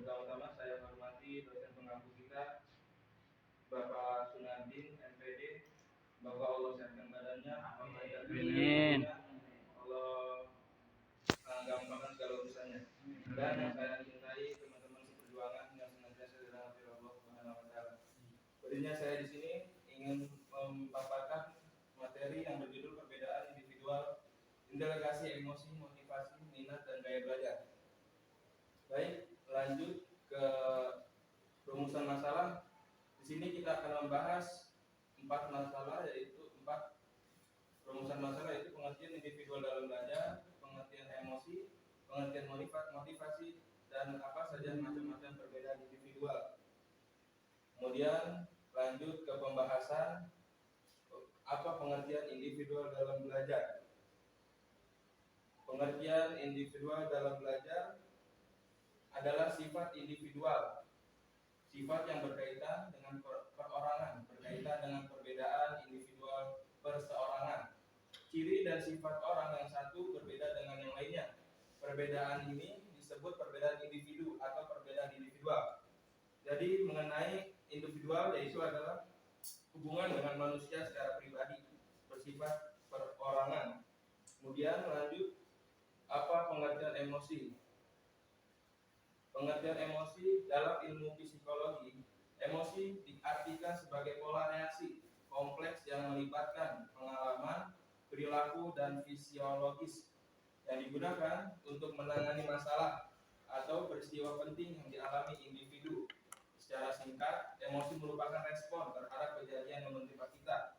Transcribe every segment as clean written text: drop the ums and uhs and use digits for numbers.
Pertama-tama saya hormati dosen pengampu kita, Bapak Sunardin, MPD. Bapak Allah sehatkan badannya, Amin. Allah gampangkan segala urusannya. Dan yang saya cintai teman-teman seperjuangan yang senantiasa dirahmati Allah Subhanahu wa taala. Sebenarnya saya di sini ingin memaparkan materi yang berjudul perbedaan individual, integrasi emosi, motivasi, minat dan gaya belajar. Baik, lanjut ke rumusan masalah. Di sini kita akan membahas 4 masalah, yaitu 4 rumusan masalah, yaitu pengertian individual dalam belajar, pengertian emosi, pengertian motivasi, dan apa saja macam-macam perbedaan individual. Kemudian lanjut ke pembahasan apa pengertian individual dalam belajar. Pengertian individual dalam belajar adalah sifat individual, sifat yang berkaitan dengan perorangan, berkaitan dengan perbedaan individual perseorangan. Ciri dan sifat orang yang satu berbeda dengan yang lainnya. Perbedaan ini disebut perbedaan individu atau perbedaan individual. Jadi mengenai individual, yaitu adalah hubungan dengan manusia secara pribadi, bersifat perorangan. Kemudian lanjut, apa pengertian emosi? Pengertian emosi dalam ilmu psikologi, emosi diartikan sebagai pola reaksi kompleks yang melibatkan pengalaman, perilaku, dan fisiologis yang digunakan untuk menangani masalah atau peristiwa penting yang dialami individu. Secara singkat, emosi merupakan respon terhadap kejadian yang menimpa kita.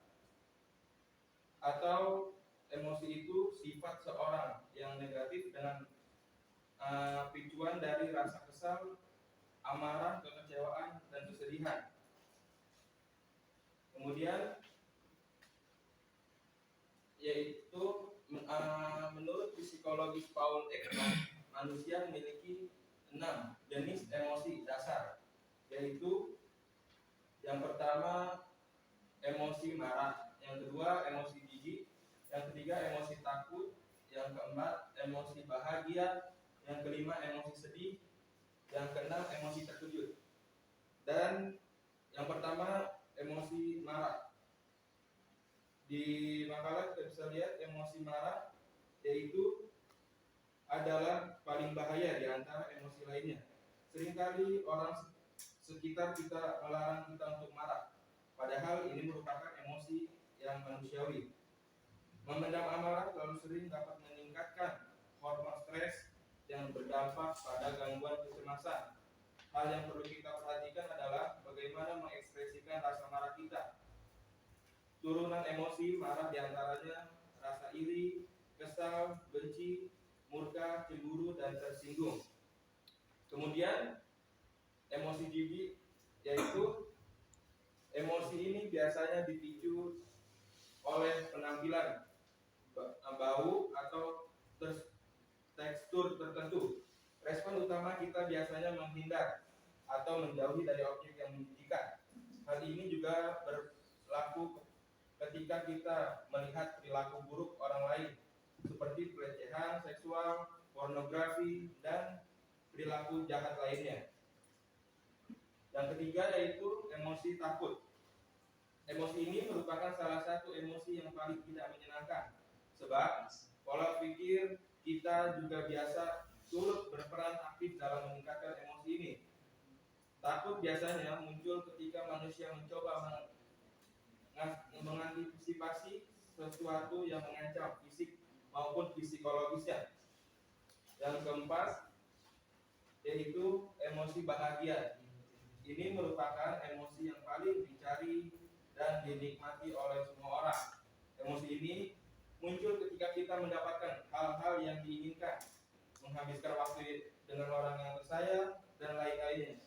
Atau emosi itu sifat seorang yang negatif dengan picuan dari rasa kesal, amarah, kekecewaan, dan kesedihan. Kemudian yaitu menurut psikologis Paul Ekman, manusia memiliki 6 jenis emosi dasar, yaitu yang pertama emosi marah, yang kedua emosi jijik, yang ketiga emosi takut, yang keempat emosi bahagia, yang kelima emosi sedih, yang keenam emosi terkejut. Dan yang pertama emosi marah. Di makalah kita bisa lihat emosi marah yaitu adalah paling bahaya di antara emosi lainnya. Seringkali orang sekitar kita melarang kita untuk marah, padahal ini merupakan emosi yang manusiawi. Memendam amarah terlalu sering dapat meningkatkan hormon stres yang berdampak pada gangguan kecemasan. Hal yang perlu kita perhatikan adalah bagaimana mengekspresikan rasa marah kita. Turunan emosi marah diantaranya rasa iri, kesal, benci, murka, cemburu, dan tersinggung. Kemudian emosi jijik, yaitu emosi ini biasanya dipicu oleh penampilan, bau, atau tekstur tertentu. Respon utama kita biasanya menghindar atau menjauhi dari objek yang menjijikan. Hal ini juga berlaku ketika kita melihat perilaku buruk orang lain, seperti pelecehan seksual, pornografi, dan perilaku jahat lainnya. Yang ketiga yaitu emosi takut. Emosi ini merupakan salah satu emosi yang paling tidak menyenangkan, sebab pola pikir kita juga biasa turut berperan aktif dalam meningkatkan emosi ini. Takut biasanya muncul ketika manusia mencoba mengantisipasi sesuatu yang mengancam fisik maupun psikologisnya. Yang keempat yaitu emosi bahagia. Ini merupakan emosi yang paling dicari dan dinikmati oleh semua orang. Emosi ini muncul ketika kita mendapatkan hal-hal yang diinginkan, menghabiskan waktu dengan orang yang tersayang, dan lain-lainnya.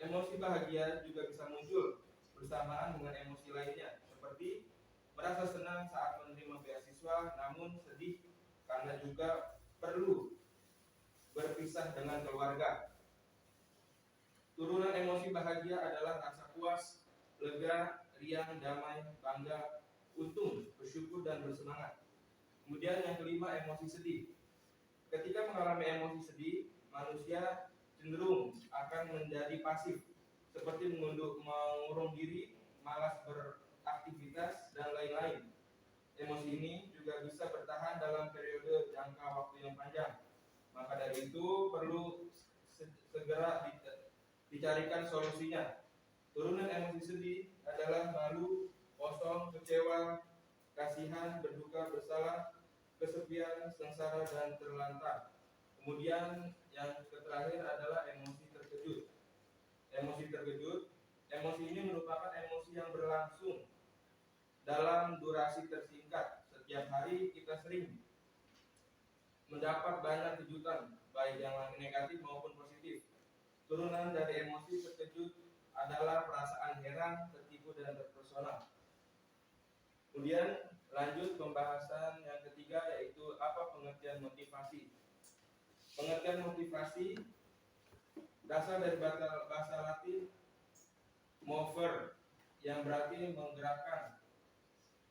Emosi bahagia juga bisa muncul bersamaan dengan emosi lainnya, seperti merasa senang saat menerima beasiswa, namun sedih karena juga perlu berpisah dengan keluarga. Turunan emosi bahagia adalah rasa puas, lega, riang, damai, bangga, untung, bersyukur, dan bersemangat. Kemudian yang kelima, emosi sedih. Ketika mengalami emosi sedih, manusia cenderung akan menjadi pasif, seperti mengurung diri, malas beraktivitas, dan lain-lain. Emosi ini juga bisa bertahan dalam periode jangka waktu yang panjang. Maka dari itu perlu segera dicarikan solusinya. Turunan emosi sedih adalah malu, kosong, kecewa, kasihan, berduka, bersalah, kesepian, sengsara, dan terlantar. Kemudian yang terakhir adalah emosi terkejut. Emosi ini merupakan emosi yang berlangsung dalam durasi tersingkat. Setiap hari kita sering mendapat banyak kejutan, baik yang negatif maupun positif. Turunan dari emosi terkejut adalah perasaan heran, tertipu, dan terpesona. Kemudian lanjut pembahasan yang ketiga, yaitu apa pengertian motivasi. Pengertian motivasi dasar dari bahasa Latin mover, yang berarti menggerakkan.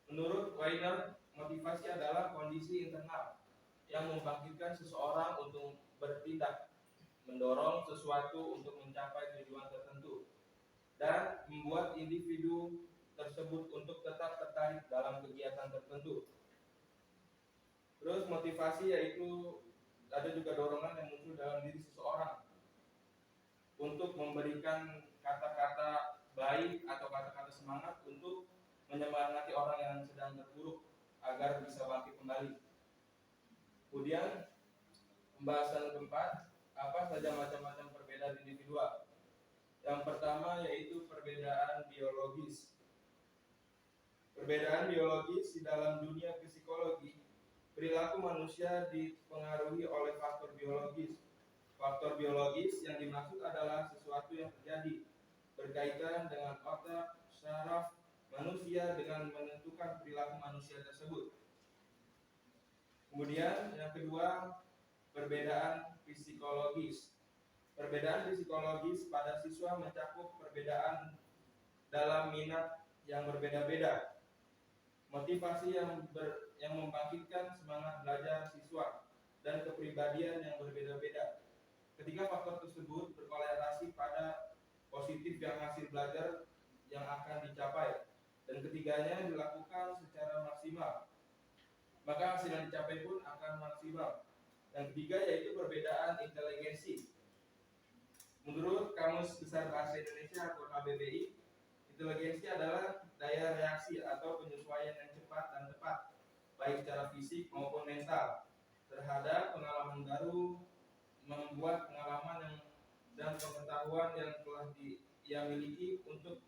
Menurut Weiner, motivasi adalah kondisi internal yang membangkitkan seseorang untuk bertindak, mendorong sesuatu untuk mencapai tujuan tertentu, dan membuat individu tersebut untuk tetap tertarik dalam kegiatan tertentu. Terus motivasi yaitu ada juga dorongan yang muncul dalam diri seseorang untuk memberikan kata-kata baik atau kata-kata semangat untuk menyemangati orang yang sedang terpuruk agar bisa bangkit kembali. Kemudian pembahasan keempat, apa saja macam-macam perbedaan individual. Yang pertama yaitu perbedaan biologis. Perbedaan biologis di dalam dunia psikologi, perilaku manusia dipengaruhi oleh faktor biologis. Faktor biologis yang dimaksud adalah sesuatu yang terjadi berkaitan dengan otak, saraf manusia dengan menentukan perilaku manusia tersebut. Kemudian yang kedua, perbedaan psikologis. Perbedaan psikologis pada siswa mencakup perbedaan dalam minat yang berbeda-beda, motivasi yang membangkitkan semangat belajar siswa, dan kepribadian yang berbeda-beda. Ketiga faktor tersebut berkorelasi pada positif yang hasil belajar yang akan dicapai, dan ketiganya dilakukan secara maksimal, maka hasil yang dicapai pun akan maksimal. Yang ketiga yaitu perbedaan inteligensi. Menurut Kamus Besar Bahasa Indonesia atau KBBI, inteligensi adalah daya reaksi atau penyesuaian yang cepat dan tepat, baik secara fisik maupun mental, terhadap pengalaman baru, membuat pengalaman dan pengetahuan yang telah ia miliki untuk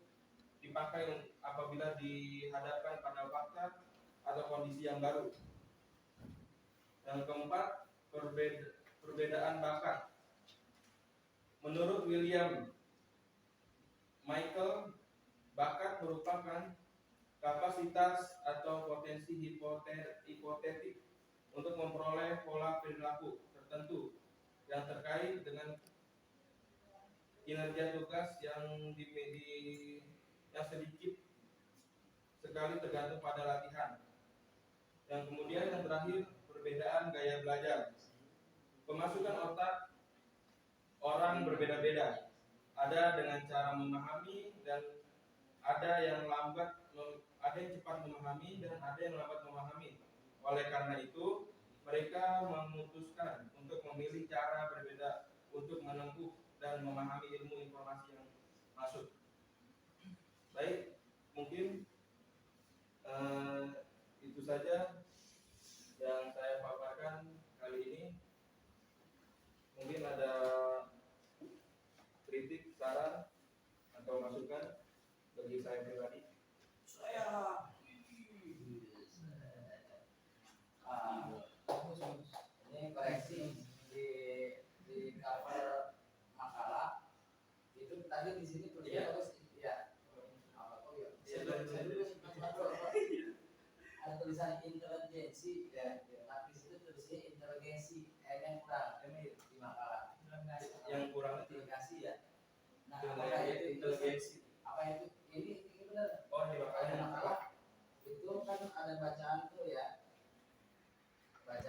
dipakai apabila dihadapkan pada fakta atau kondisi yang baru. Yang keempat, perbedaan bakat. Menurut William Michael, bakat merupakan kapasitas atau potensi hipotetik untuk memperoleh pola perilaku tertentu yang terkait dengan kinerja tugas yang sedikit sekali tergantung pada latihan. Yang kemudian yang terakhir, perbedaan gaya belajar. Pemasukan otak orang berbeda-beda. Ada dengan cara memahami, dan ada yang cepat memahami, dan ada yang lambat memahami. Oleh karena itu, mereka memutuskan untuk memilih cara berbeda untuk menempuh dan memahami ilmu informasi yang masuk. Baik, mungkin itu saja yang saya paparkan kali ini. Mungkin ada kritik, saran, atau masukan bagi saya pribadi. Ini koreksi di cover makalah itu tadi di sini tulis ya apa tuh ya ada tulisan inteligensi ya, tapi di situ tulisnya inteligensi yang kurang